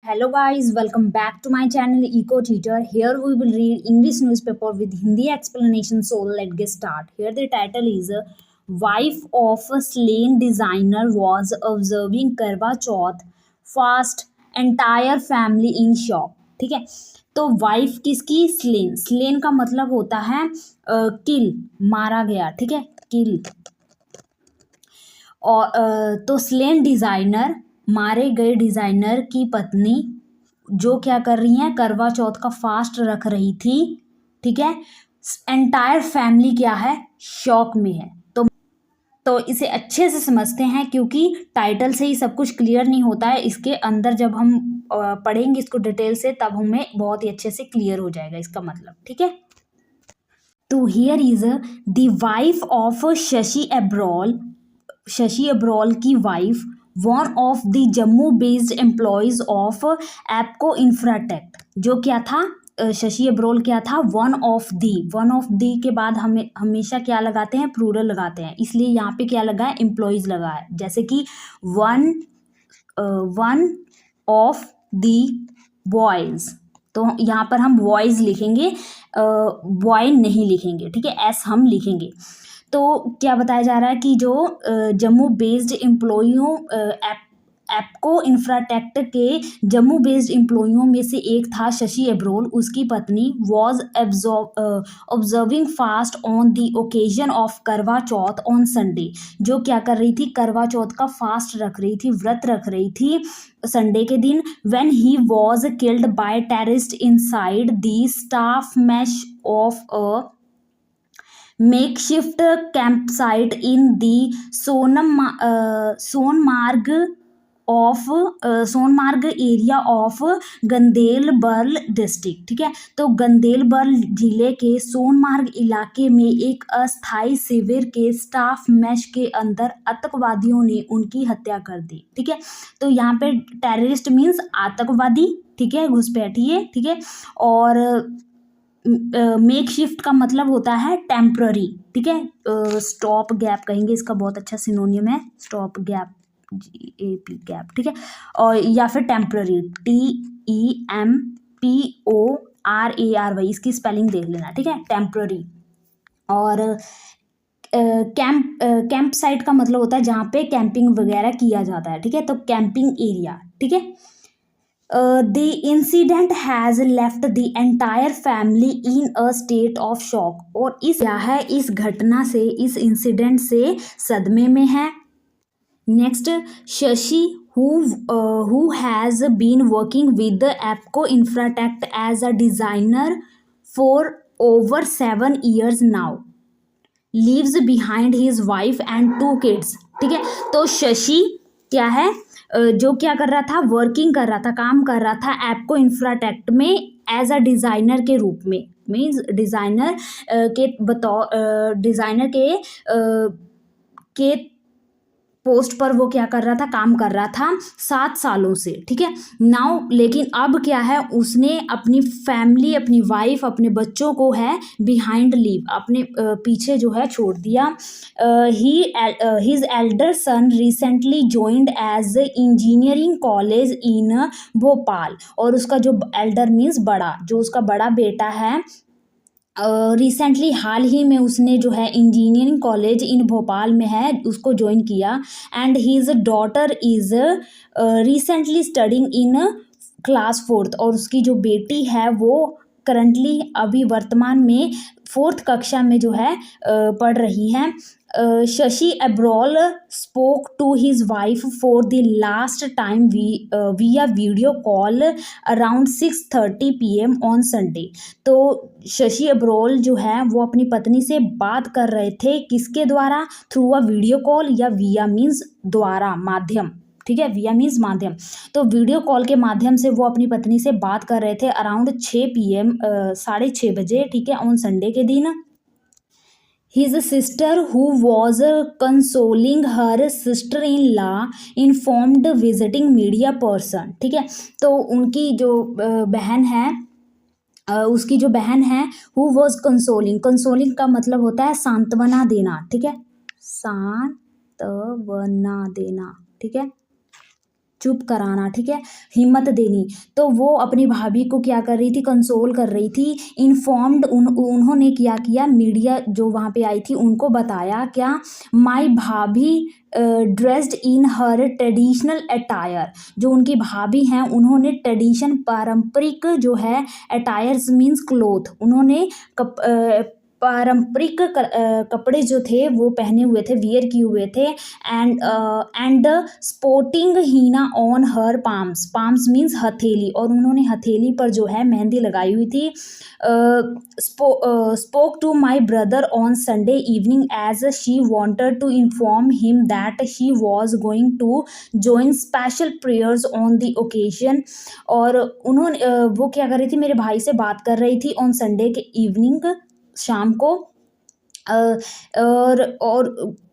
Hello guys, welcome back to my channel Eco Teacher. Here we will read English newspaper with Hindi explanation. So let's get start. Here the title is Wife of a slain designer was observing Karwa Chauth fast, entire family in shock. ठीक है, तो wife किसकी? Slain. Slain का मतलब होता है किल, मारा गया. ठीक है, किल. और तो स्लेन डिजाइनर, मारे गए डिजाइनर की पत्नी जो क्या कर रही हैं, करवा चौथ का फास्ट रख रही थी. ठीक है, एंटायर फैमिली क्या है, शॉक में है. तो इसे अच्छे से समझते हैं क्योंकि टाइटल से ही सब कुछ क्लियर नहीं होता है. इसके अंदर जब हम पढ़ेंगे इसको डिटेल से तब हमें बहुत ही अच्छे से क्लियर हो जाएगा इसका मतलब. ठीक है, तो here is the wife of Shashi Abrol. Shashi Abrol की wife, one of the Jammu based employees of Apco Infratech. जो क्या था, शशि एब्रोल क्या था, वन ऑफ दी के बाद हमें हमेशा क्या लगाते हैं, प्लूरल लगाते हैं. इसलिए यहाँ पे क्या लगा है, एम्प्लॉयज लगा है. जैसे कि वन ऑफ दी बॉयज, तो यहाँ पर हम बॉयज लिखेंगे, बॉय नहीं लिखेंगे. ठीक है, एस हम लिखेंगे. तो क्या बताया जा रहा है कि जो जम्मू बेस्ड एम्प्लॉइयों, एप्को इंफ्राटेक के जम्मू बेस्ड एम्प्लॉइयों में से एक था शशि एब्रोल. उसकी पत्नी was observing fast on the occasion of करवा चौथ ऑन संडे. जो क्या कर रही थी, करवा चौथ का फास्ट रख रही थी, व्रत रख रही थी संडे के दिन. When he was killed by terrorist inside the staff mess of a makeshift campsite in the Sonamarg area of Ganderbal district. ठीक है, तो गंदेलबर्ल जिले के सोनमार्ग इलाके में एक अस्थायी शिविर के स्टाफ मैश के अंदर आतंकवादियों ने उनकी हत्या कर दी. ठीक है, तो यहाँ पे टेररिस्ट मीन्स आतंकवादी. ठीक है, घुसपैठिए. ठीक है, और मेक शिफ्ट का मतलब होता है टेम्प्ररी. ठीक है, स्टॉप गैप कहेंगे, इसका बहुत अच्छा सिनोनियम है स्टॉप गैप, GAP गैप. ठीक है, और या फिर टेम्प्ररी, TEMPORARY, इसकी स्पेलिंग देख लेना. ठीक है, टेम्प्ररी. और कैंप साइट का मतलब होता है जहाँ पे कैंपिंग वगैरह किया जाता है. ठीक है, तो कैंपिंग एरिया. ठीक है, the incident has left the entire family in a state of shock. और इस क्या है, इस घटना से, इस इंसिडेंट से सदमे में है. Next, Shashi who has been working with the Apco Infratech as a designer for over 7 years now leaves behind his wife and 2 kids. ठीक है, तो शशि क्या है, जो क्या कर रहा था, वर्किंग कर रहा था, काम कर रहा था एप्को इंफ्राटेक में एज अ डिज़ाइनर के रूप में. मीन्स डिज़ाइनर के बतौर डिज़ाइनर के पोस्ट पर वो क्या कर रहा था, काम कर रहा था 7 सालों से. ठीक है, नाउ लेकिन अब क्या है, उसने अपनी फैमिली, अपनी वाइफ, अपने बच्चों को है बिहाइंड लीव, अपने पीछे जो है छोड़ दिया. His elder son recently joined as engineering college in Bhopal. और उसका जो एल्डर मीन्स बड़ा, जो उसका बड़ा बेटा है, रिसेंटली हाल ही में उसने जो है इंजीनियरिंग कॉलेज इन भोपाल में है, उसको ज्वाइन किया. And his daughter is recently studying in class 4th. और उसकी जो बेटी है वो करंटली अभी वर्तमान में 4th कक्षा में जो है पढ़ रही है. Shashi Abrol spoke to his wife for the last time via video call around 6:30 PM on Sunday. तो शशि एब्रोल जो है वो अपनी पत्नी से बात कर रहे थे, किसके द्वारा, थ्रू अ वीडियो कॉल, या विया मीन्स द्वारा, माध्यम. ठीक है, विया मीन्स माध्यम. तो वीडियो कॉल के माध्यम से वो अपनी पत्नी से बात कर रहे थे अराउंड 6 PM, 6:30 बजे. ठीक है, ऑन संडे के दिन. His sister, who was consoling her sister-in-law, informed visiting media person. ठीक है, तो उनकी जो बहन है, उसकी जो बहन है, who was consoling का मतलब होता है सांत्वना देना. ठीक है, सांत्वना देना. ठीक है, चुप कराना, ठीक है, हिम्मत देनी। तो वो अपनी भाभी को क्या कर रही थी, कंसोल कर रही थी। इन्फॉर्म्ड उन्होंने क्या किया, मीडिया जो वहाँ पे आई थी उनको बताया क्या, माई भाभी dressed in her traditional attire, जो उनकी भाभी हैं उन्होंने ट्रेडिशन पारंपरिक जो है, अटायर्स मीन्स क्लोथ, उन्होंने पारंपरिक कपड़े जो थे वो पहने हुए थे, वियर किए हुए थे। And sporting henna on her palms, palms means हथेली, और उन्होंने हथेली पर जो है मेहंदी लगाई हुई थी। Spoke to my brother on Sunday evening as she wanted to inform him that she was going to join special prayers on the occasion. और उन्होंने वो क्या कर रही थी, मेरे भाई से बात कर रही थी ऑन संडे के इवनिंग, शाम को। और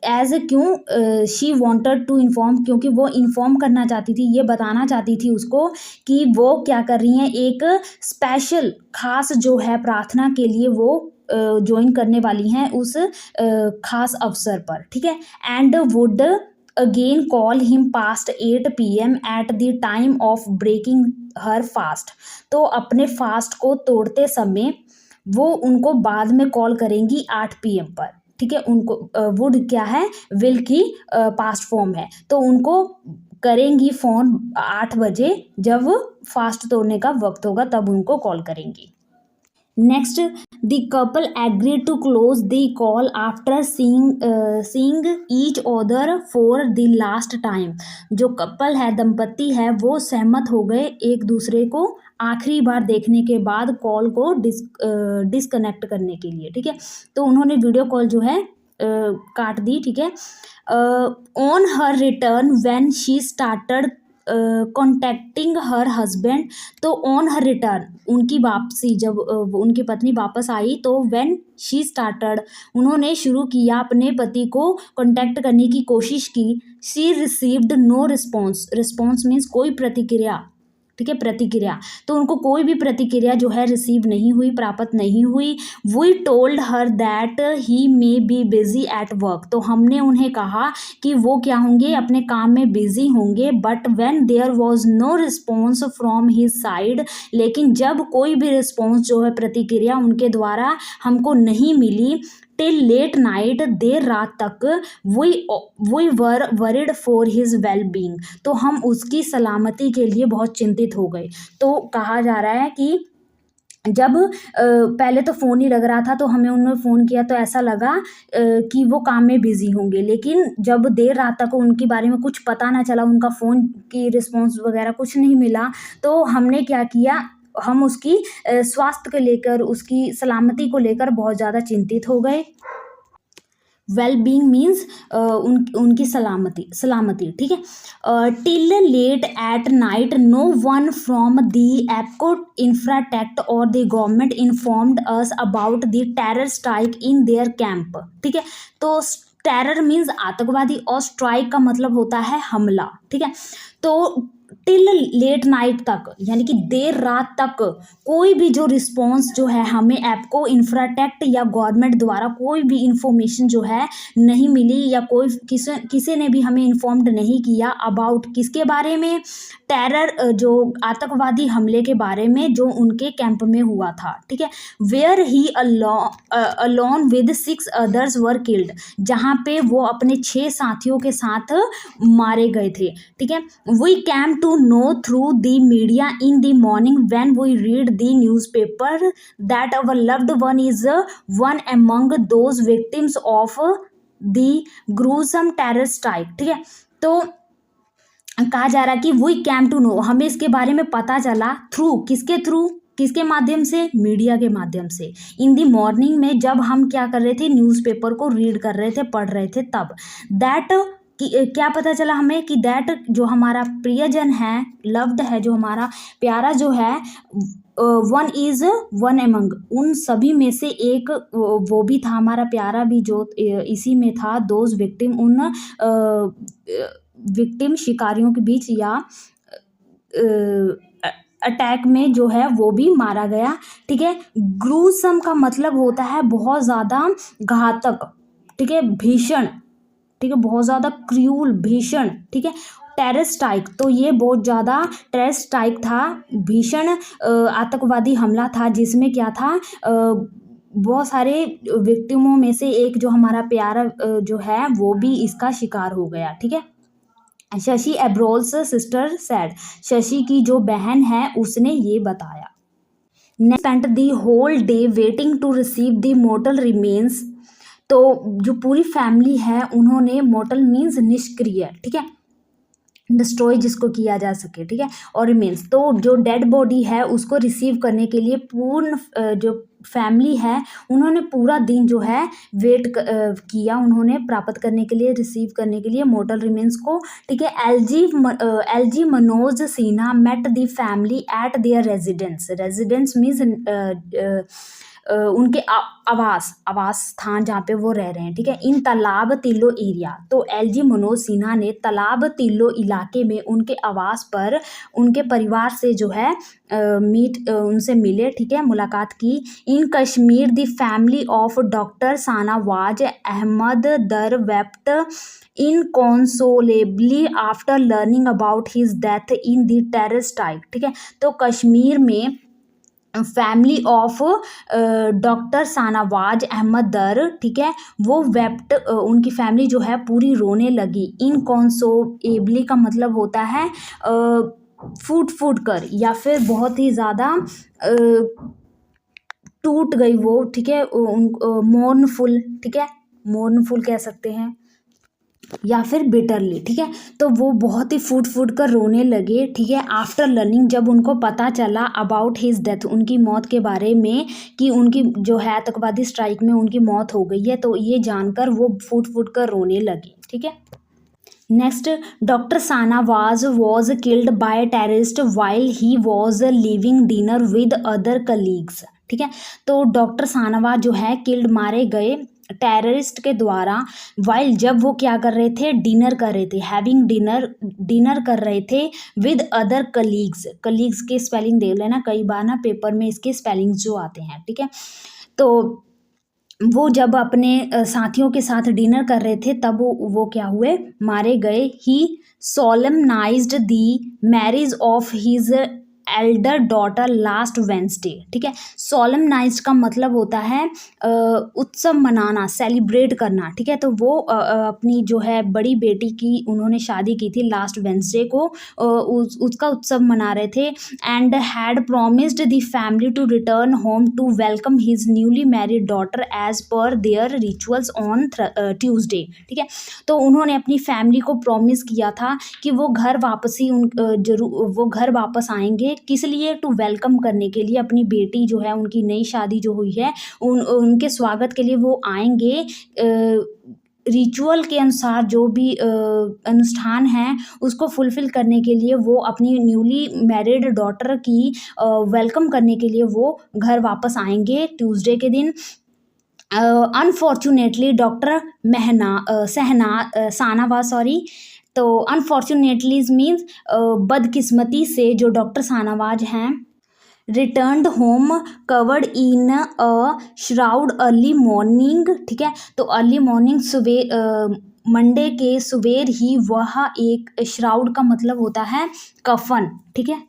एज क्यों, शी वॉन्टेड टू इन्फॉर्म, क्योंकि वो इन्फॉर्म करना चाहती थी, ये बताना चाहती थी उसको कि वो क्या कर रही हैं, एक स्पेशल खास जो है प्रार्थना के लिए वो ज्वाइन करने वाली हैं उस खास अवसर पर, ठीक है। And would again call him past 8 PM at the time of breaking her fast. तो अपने फास्ट को तोड़ते समय वो उनको बाद में कॉल करेंगी 8 PM पर, ठीक है। उनको वुड क्या है, विल की पास्ट फॉर्म है, तो उनको करेंगी फ़ोन 8 बजे, जब फास्ट तोड़ने का वक्त होगा तब उनको कॉल करेंगी। Next, the couple agree to close the call after seeing each other for the last time. जो कपल है, दंपति है, वो सहमत हो गए एक दूसरे को आखिरी बार देखने के बाद कॉल को डिस्कनेक्ट करने के लिए, ठीक है। तो उन्होंने वीडियो कॉल जो है काट दी, ठीक है। On her return when she started contacting her husband, तो ऑन हर रिटर्न, उनकी वापसी, जब उनकी पत्नी वापस आई, तो व्हेन शी स्टार्टेड, उन्होंने शुरू किया अपने पति को कॉन्टैक्ट करने की कोशिश की। She received no response, response means कोई प्रतिक्रिया, ठीक है, प्रतिक्रिया। तो उनको कोई भी प्रतिक्रिया जो है रिसीव नहीं हुई, प्राप्त नहीं हुई। We told her that he may be busy at work, तो हमने उन्हें कहा कि वो क्या होंगे, अपने काम में बिजी होंगे। But when there was no response from his side, लेकिन जब कोई भी रिस्पॉन्स जो है, प्रतिक्रिया उनके द्वारा हमको नहीं मिली, टिल लेट नाइट, देर रात तक, we were worried for his well being, तो हम उसकी सलामती के लिए बहुत चिंतित हो गए। तो कहा जा रहा है कि जब पहले तो फ़ोन ही लग रहा था, तो हमें उन्होंने फ़ोन किया तो ऐसा लगा कि वो काम में बिज़ी होंगे, लेकिन जब देर रात तक उनके बारे में कुछ पता ना चला, उनका फ़ोन की रिस्पॉन्स वगैरह कुछ नहीं मिला, तो हमने क्या किया, हम उसकी स्वास्थ्य को लेकर, उसकी सलामती को लेकर बहुत ज़्यादा चिंतित हो गए। वेल बींग मीन्स उनकी सलामती, ठीक है। Till late at night no one from the Apco Infratech और the government informed us about the terror strike in their camp, ठीक है। तो टेरर मीन्स आतंकवादी, और स्ट्राइक का मतलब होता है हमला, ठीक है। तो टिल लेट नाइट तक, यानी कि देर रात तक, कोई भी जो रिस्पॉन्स जो है हमें एप्को इंफ्राटेक्ट या गवर्नमेंट द्वारा कोई भी इंफॉर्मेशन जो है नहीं मिली, या कोई किसी ने भी हमें इन्फॉर्म्ड नहीं किया अबाउट किसके बारे में, टेरर जो आतंकवादी हमले के बारे में जो उनके कैंप में हुआ था, ठीक है। Where he along with 6 others were killed, जहाँ पे वो अपने 6 साथियों के साथ मारे गए थे, ठीक है। We came to know through the media in the morning when we read the newspaper that our loved one is one among those victims of the gruesome terror strike, ठीक है। तो कहा जा रहा है कि वी कैम टू नो, हमें इसके बारे में पता चला थ्रू, किसके माध्यम से, मीडिया के माध्यम से। इन दी मॉर्निंग में जब हम क्या कर रहे थे, न्यूज़पेपर को रीड कर रहे थे, पढ़ रहे थे, तब दैट क्या पता चला हमें कि दैट जो हमारा प्रियजन है, लव्ड है, जो हमारा प्यारा जो है, वन इज वन एमंग, उन सभी में से एक वो भी था, हमारा प्यारा भी जो इसी में था, दोज विक्टिम, उन विक्टिम शिकारियों के बीच या अटैक में जो है वो भी मारा गया, ठीक है। ग्रूसम का मतलब होता है बहुत ज़्यादा घातक, ठीक है, भीषण, ठीक है, बहुत ज़्यादा क्रूल, भीषण, ठीक है। टेरर स्ट्राइक, तो ये बहुत ज़्यादा टेरर स्ट्राइक था, भीषण आतंकवादी हमला था, जिसमें क्या था, बहुत सारे विक्टिमों में से एक जो हमारा प्यारा जो है वो भी इसका शिकार हो गया। ठीक है। शशि एब्रोल्स सिस्टर सैड, शशि की जो बहन है उसने ये बताया। Next spent the whole day waiting to receive the mortal remains, तो जो पूरी फैमिली है उन्होंने, मोर्टल मीन्स निष्क्रिय, ठीक है, डिस्ट्रॉय जिसको किया जा सके, ठीक है, और रिमेन्स, तो जो डेड बॉडी है उसको रिसीव करने के लिए पूर्ण जो फैमिली है उन्होंने पूरा दिन जो है वेट किया, उन्होंने प्राप्त करने के लिए, रिसीव करने के लिए मोर्टल रिमेन्स को। ठीक है। LG Manoj Sinha met the family at their residence, residence means उनके आवास स्थान जहाँ पे वो रह रहे हैं। ठीक है। इन तालाब तिल्लो एरिया, तो एलजी मनोज सिन्हा ने तालाब तिल्लो इलाके में उनके आवास पर उनके परिवार से जो है उनसे मिले। ठीक है, मुलाकात की। In Kashmir the family of doctor Shahnawaz Ahmad Dar wept inconsolably after learning about his death in the terror strike. ठीक है, तो कश्मीर में family of doctor Shahnawaz Ahmad Dar, ठीक है, वो वेप्ट, उनकी फैमिली जो है पूरी रोने लगी। इनकॉन्सोलेबली का मतलब होता है फूट कर, या फिर बहुत ही ज़्यादा टूट गई वो। ठीक है, मोर्नफुल, ठीक है, मोर्नफुल कह सकते हैं, या फिर बिटरली। ठीक है, तो वो बहुत ही फूट कर रोने लगे। ठीक है, आफ्टर लर्निंग, जब उनको पता चला अबाउट हिज डेथ, उनकी मौत के बारे में, कि उनकी जो है आतंकवादी स्ट्राइक में उनकी मौत हो गई है, तो ये जानकर वो फूट कर रोने लगे। ठीक है। Next, doctor Shahnawaz was killed by terrorist while he was living dinner with other colleagues. ठीक है, तो डॉक्टर शाहनवाज जो है किल्ड, मारे गए टेररिस्ट के द्वारा, वाइल, जब वो क्या कर रहे थे, डिनर कर रहे थे, हैविंग डिनर कर रहे थे विद अदर कलीग्स। कलीग्स के स्पेलिंग देख लेना, कई बार ना पेपर में इसके स्पेलिंग्स जो आते हैं। ठीक है, तो वो जब अपने साथियों के साथ डिनर कर रहे थे तब वो क्या हुए, मारे गए। He solemnised the marriage of his elder daughter last Wednesday. ठीक है, सोलेमनाइज्ड का मतलब होता है उत्सव मनाना, सेलिब्रेट करना। ठीक है, तो वो अपनी जो है बड़ी बेटी की उन्होंने शादी की थी लास्ट वेंसडे को, उसका उत्सव मना रहे थे। And had promised the family to return home to welcome his newly married daughter as per their rituals on Tuesday. ठीक है, तो उन्होंने अपनी फैमिली को प्रॉमिस किया था कि वो घर वापसी वो घर वापस आएंगे, किस लिए, टू वेलकम करने के लिए, अपनी बेटी जो है उनकी नई शादी जो हुई है उनके स्वागत के लिए वो आएंगे। रिचुअल के अनुसार जो भी अनुष्ठान है उसको फुलफिल करने के लिए वो अपनी न्यूली मैरिड डॉटर की वेलकम करने के लिए वो घर वापस आएंगे ट्यूसडे के दिन। अनफॉर्चुनेटली डॉक्टर शाहनवाज, तो अनफॉर्चुनेटली मीन्स बदकिस्मती से जो डॉक्टर शाहनवाज हैं, returned home covered in a shroud early morning. ठीक है, तो अर्ली मॉर्निंग, मंडे के सवेर ही वह एक, श्राउड का मतलब होता है कफन। ठीक है,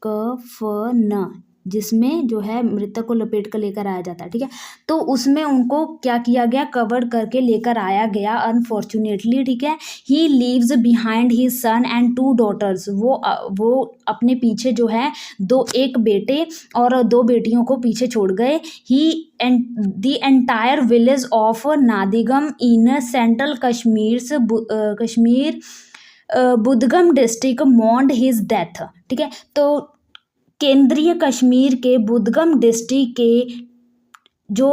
कफन, जिसमें जो है मृतक को लपेट कर लेकर आया जाता है। ठीक है, तो उसमें उनको क्या किया गया, कवर करके लेकर आया गया अनफॉर्चुनेटली। ठीक है, he leaves behind his son and 2 daughters, वो अपने पीछे जो है एक बेटे और 2 बेटियों को पीछे छोड़ गए। He and the entire village of Nadigam in central Kashmir Budgam district mourned his death. ठीक है, तो केंद्रीय कश्मीर के बुदगम डिस्ट्रिक्ट के जो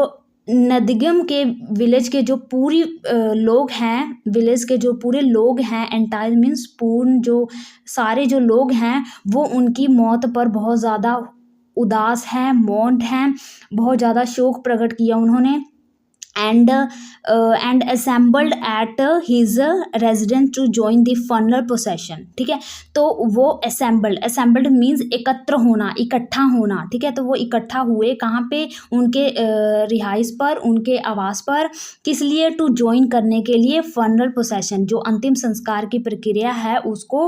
नदिगम के विलेज के जो पूरी लोग हैं, विलेज के जो पूरे लोग हैं, एंटायर मीन्स पूर्ण, जो सारे जो लोग हैं वो उनकी मौत पर बहुत ज़्यादा उदास हैं, मौन हैं, बहुत ज़्यादा शोक प्रकट किया उन्होंने। and assembled at his residence to join the funeral procession। ठीक है, तो वो assembled मीन्स एकत्र होना, इकट्ठा होना। ठीक है, तो वो इकट्ठा हुए कहाँ पे, उनके रिहाइश पर, उनके आवास पर, किस लिए, टू ज्वाइन करने के लिए funeral procession, जो अंतिम संस्कार की प्रक्रिया है उसको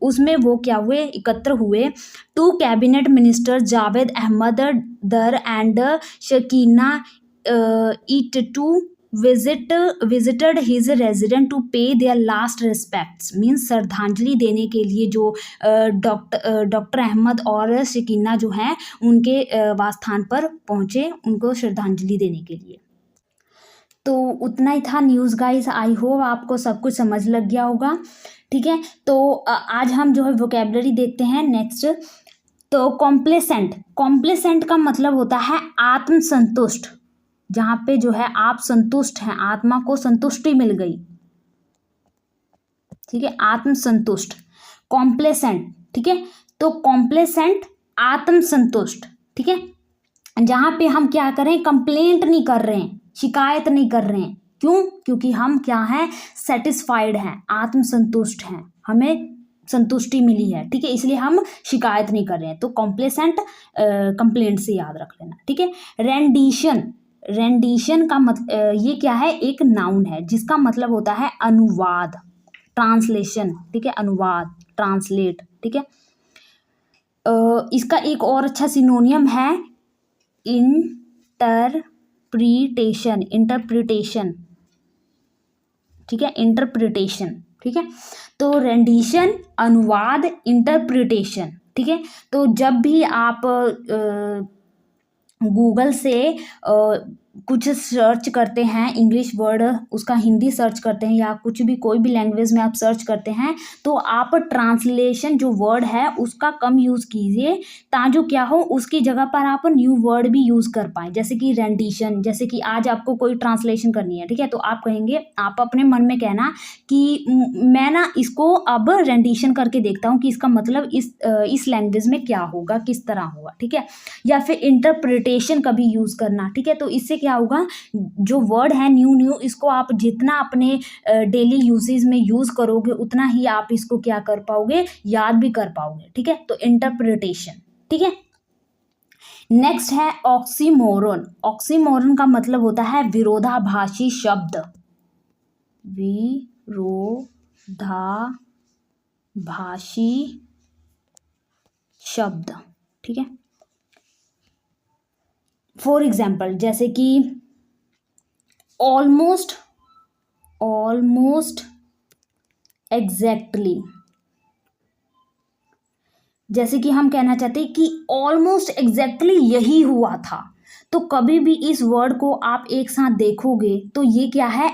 उसमें वो क्या हुए, एकत्र हुए। Two cabinet minister Javed Ahmad Dar and Sakina it to visited his residence to pay their last respects, means श्रद्धांजलि देने के लिए जो डॉक्टर अहमद और शकीना जो हैं उनके वासस्थान पर पहुँचे, उनको श्रद्धांजलि देने के लिए। तो उतना ही था न्यूज़ गाइस, आई होप आपको सब कुछ समझ लग गया होगा। ठीक है, तो आज हम जो है वोकेबलरी देखते हैं नेक्स्ट। तो कॉम्प्लेसेंट का मतलब होता है आत्मसंतुष्ट, जहाँ पे जो है आप संतुष्ट हैं, आत्मा को संतुष्टि मिल गई। ठीक है, आत्मसंतुष्ट, कॉम्प्लेसेंट। ठीक है, तो कॉम्प्लेसेंट आत्मसंतुष्ट। ठीक है, जहाँ पे हम क्या करें, कंप्लेंट नहीं कर रहे हैं, शिकायत नहीं कर रहे हैं। क्यों? क्योंकि हम क्या हैं, सेटिस्फाइड हैं, आत्मसंतुष्ट हैं, हमें संतुष्टि मिली है। ठीक है, इसलिए हम शिकायत नहीं कर रहे हैं। तो कॉम्प्लेसेंट कंप्लेंट से याद रख लेना। ठीक है, रेंडिशन का ये क्या है, एक नाउन है जिसका मतलब होता है अनुवाद, ट्रांसलेशन। ठीक है, अनुवाद, ट्रांसलेट। ठीक है, इसका एक और अच्छा सिनोनियम है इंटरप्रिटेशन। ठीक है, इंटरप्रिटेशन। ठीक है, तो रेंडिशन, अनुवाद, इंटरप्रिटेशन। ठीक है, तो जब भी आप गूगल से कुछ सर्च करते हैं, इंग्लिश वर्ड उसका हिंदी सर्च करते हैं, या कुछ भी कोई भी लैंग्वेज में आप सर्च करते हैं, तो आप ट्रांसलेशन जो वर्ड है उसका कम यूज़ कीजिए, ताकि क्या हो, उसकी जगह पर आप न्यू वर्ड भी यूज़ कर पाएँ। जैसे कि रेंडिशन, जैसे कि आज आपको कोई ट्रांसलेशन करनी है। ठीक है, तो आप कहेंगे, आप अपने मन में कहना कि मैं ना इसको अब रेंडिशन करके देखता हूँ कि इसका मतलब इस लैंग्वेज में क्या होगा, किस तरह होगा। ठीक है, या फिर इंटरप्रिटेशन का भी यूज़ करना। ठीक है, तो इससे क्या होगा, जो वर्ड है न्यू, इसको आप जितना अपने डेली यूसेज में यूज़ करोगे उतना ही आप इसको क्या कर पाओगे, याद भी कर पाओगे। ठीक है, तो इंटरप्रिटेशन। ठीक है, नेक्स्ट है ऑक्सीमोरन। ऑक्सीमोरन का मतलब होता है विरोधाभासी शब्द, विरोधाभासी शब्द। ठीक है, फॉर एग्जाम्पल जैसे कि ऑलमोस्ट एग्जैक्टली, जैसे कि हम कहना चाहते हैं कि ऑलमोस्ट एग्जैक्टली यही हुआ था। तो कभी भी इस वर्ड को आप एक साथ देखोगे तो ये क्या है,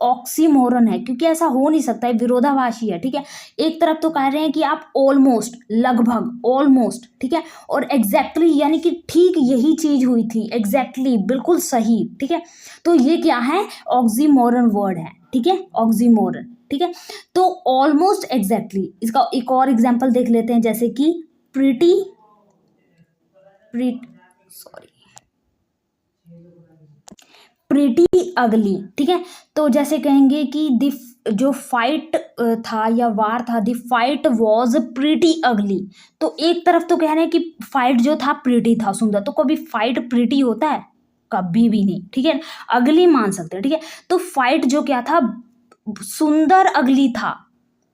ऑक्सीमोरन है, क्योंकि ऐसा हो नहीं सकता है, विरोधाभासी है। ठीक है, एक तरफ तो कह रहे हैं कि आप ऑलमोस्ट, लगभग, ऑलमोस्ट। ठीक है, और एग्जैक्टली यानी कि ठीक यही चीज हुई थी, एग्जैक्टली बिल्कुल सही। ठीक है, तो ये क्या है, ऑक्सीमोरन वर्ड है। ठीक है, ऑक्सीमोरन। ठीक है, तो ऑलमोस्ट एग्जैक्टली, इसका एक और एग्जाम्पल देख लेते हैं, जैसे कि प्रीटी अगली। ठीक है, तो जैसे कहेंगे कि जो फाइट था या वार था, द फाइट वॉज प्रीटी अगली। तो एक तरफ तो कह रहे हैं कि फाइट जो था प्रीटी था, सुंदर। तो कभी फाइट प्रीटी होता है? कभी भी नहीं। ठीक है, अगली मान सकते हैं। ठीक है, तो फाइट जो क्या था, सुंदर अगली था,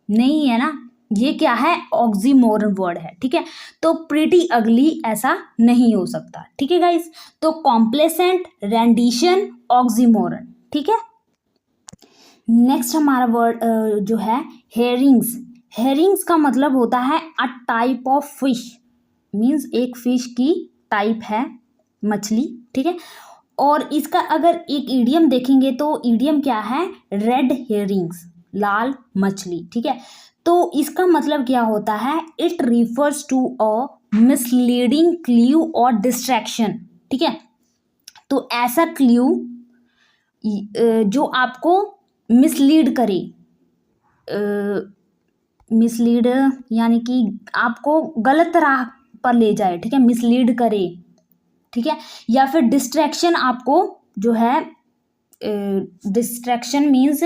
नहीं है ना, ये क्या है, ऑक्सीमोरन वर्ड है। ठीक है, तो प्रीटी अगली ऐसा नहीं हो सकता। ठीक है गाइस, तो कॉम्प्लेसेंट, रेंडिशन, ऑक्सीमोरन। ठीक है, नेक्स्ट हमारा वर्ड जो है हेरिंग्स। हेरिंग्स का मतलब होता है a type of fish, means एक फिश की टाइप है, मछली। ठीक है, और इसका अगर एक ईडियम देखेंगे तो ईडियम क्या है, रेड हेरिंग्स, लाल मछली। ठीक है, तो इसका मतलब क्या होता है, it refers to a misleading clue और डिस्ट्रैक्शन। ठीक है, तो ऐसा क्ल्यू जो आपको मिसलीड करे, मिसलीड यानी कि आपको गलत राह पर ले जाए। ठीक है, मिसलीड करे। ठीक है, या फिर डिस्ट्रैक्शन आपको जो है डिस्ट्रैक्शन मीन्स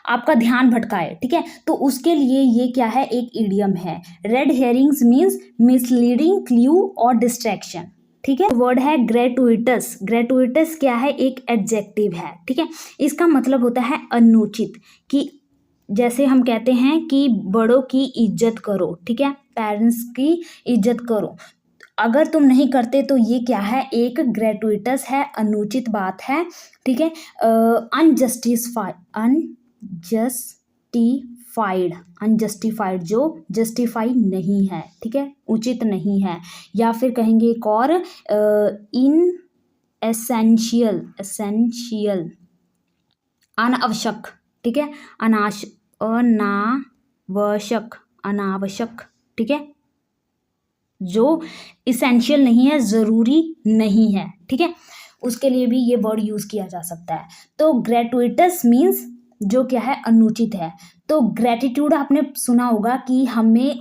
आपका ध्यान भटकाए, ठीक है, तो उसके लिए ये क्या है, एक इडियम है। Red hearings means misleading clue और डिस्ट्रैक्शन, ठीक है। वर्ड है ग्रेटुइटस। ग्रेटुइटस क्या है, एक एडजेक्टिव है, ठीक है। इसका मतलब होता है अनुचित, कि जैसे हम कहते हैं कि बड़ों की इज्जत करो, ठीक है, पेरेंट्स की इज्जत करो, अगर तुम नहीं करते तो ये क्या है, एक ग्रेटुइटस है, अनुचित बात है, ठीक है। अनजस्टिफाइड जो जस्टिफाई नहीं है, ठीक है, उचित नहीं है। या फिर कहेंगे एक और, इन एसेंशियल अनावश्यक, ठीक है, अनावश्यक, ठीक है, जो इसेंशियल नहीं है, ज़रूरी नहीं है, ठीक है, उसके लिए भी ये वर्ड यूज़ किया जा सकता है। तो ग्रेटुइटस मीन्स जो क्या है, अनुचित है। तो ग्रेटिट्यूड आपने सुना होगा कि हमें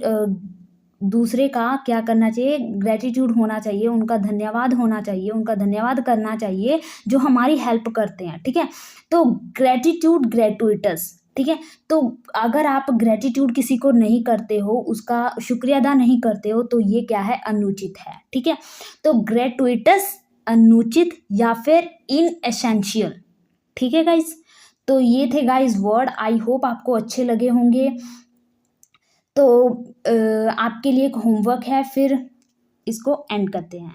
दूसरे का क्या करना चाहिए, ग्रेटिट्यूड होना चाहिए, उनका धन्यवाद होना चाहिए, उनका धन्यवाद करना चाहिए जो हमारी हेल्प करते हैं, ठीक है। तो ग्रेटिट्यूड ग्रेटुइटस, ठीक है। तो अगर आप ग्रेटिट्यूड किसी को नहीं करते हो, उसका शुक्रिया अदा नहीं करते हो, तो ये क्या है, अनुचित है, ठीक है। तो ग्रेटुइटस अनुचित या फिर इनएसेंशियल, ठीक है गाइज। तो ये थे गाइज वर्ड, आई होप आपको अच्छे लगे होंगे। तो आपके लिए एक होमवर्क है, फिर इसको एंड करते हैं।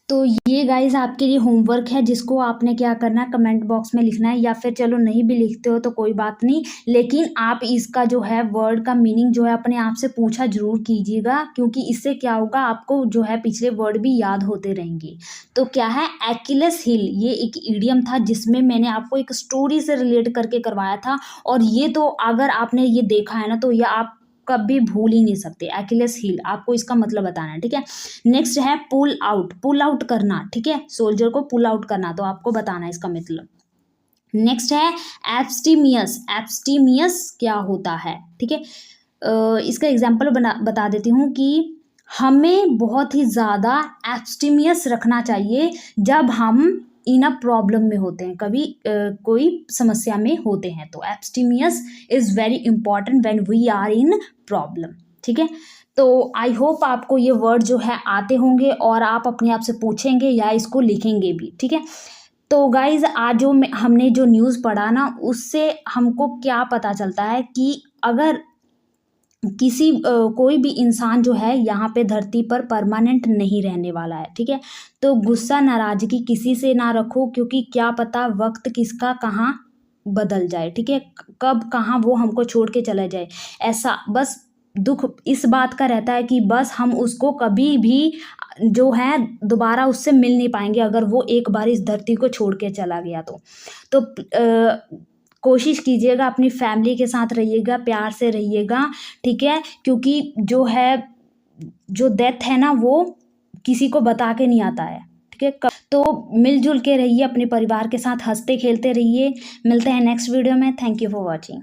तो ये गाइज आपके लिए होमवर्क है, जिसको आपने क्या करना है, कमेंट बॉक्स में लिखना है, या फिर चलो नहीं भी लिखते हो तो कोई बात नहीं, लेकिन आप इसका जो है वर्ड का मीनिंग जो है अपने आप से पूछा जरूर कीजिएगा, क्योंकि इससे क्या होगा, आपको जो है पिछले वर्ड भी याद होते रहेंगे। तो क्या है, अकिलेस हील, ये एक इडियम था जिसमें मैंने आपको एक स्टोरी से रिलेट करके करवाया था, और ये तो अगर आपने ये देखा है ना, तो ये आप कभी भूल ही नहीं सकते। अकिलेस हील, आपको इसका मतलब बताना है, ठीक है। नेक्स्ट है पुल आउट करना, ठीक है, सोल्जर को पुल आउट करना, तो आपको बताना है इसका मतलब। नेक्स्ट है एब्स्टीमियस क्या होता है, ठीक है। इसका एग्जाम्पल बता देती हूँ कि हमें बहुत ही ज़्यादा एब्स्टीमियस रखना चाहिए जब हम इन अ प्रॉब्लम में होते हैं, कभी कोई समस्या में होते हैं, तो abstemious is very important when we are in problem, ठीक है। तो आई होप आपको ये वर्ड जो है आते होंगे और आप अपने आप से पूछेंगे या इसको लिखेंगे भी, ठीक है। तो गाइज आज जो हमने जो न्यूज़ पढ़ा ना, उससे हमको क्या पता चलता है कि अगर किसी कोई भी इंसान जो है यहाँ पे धरती पर परमानेंट नहीं रहने वाला है, ठीक है। तो गुस्सा नाराज़गी किसी से ना रखो, क्योंकि क्या पता वक्त किसका कहाँ बदल जाए, ठीक है, कब कहाँ वो हमको छोड़ के चला जाए। ऐसा बस दुख इस बात का रहता है कि बस हम उसको कभी भी जो है दोबारा उससे मिल नहीं पाएंगे, अगर वो एक बार इस धरती को छोड़ के चला गया तो कोशिश कीजिएगा अपनी फैमिली के साथ रहिएगा, प्यार से रहिएगा, ठीक है, क्योंकि जो है जो डेथ है ना, वो किसी को बता के नहीं आता है, ठीक है। तो मिलजुल के रहिए, अपने परिवार के साथ हंसते खेलते रहिए। मिलते हैं नेक्स्ट वीडियो में। Thank you for watching.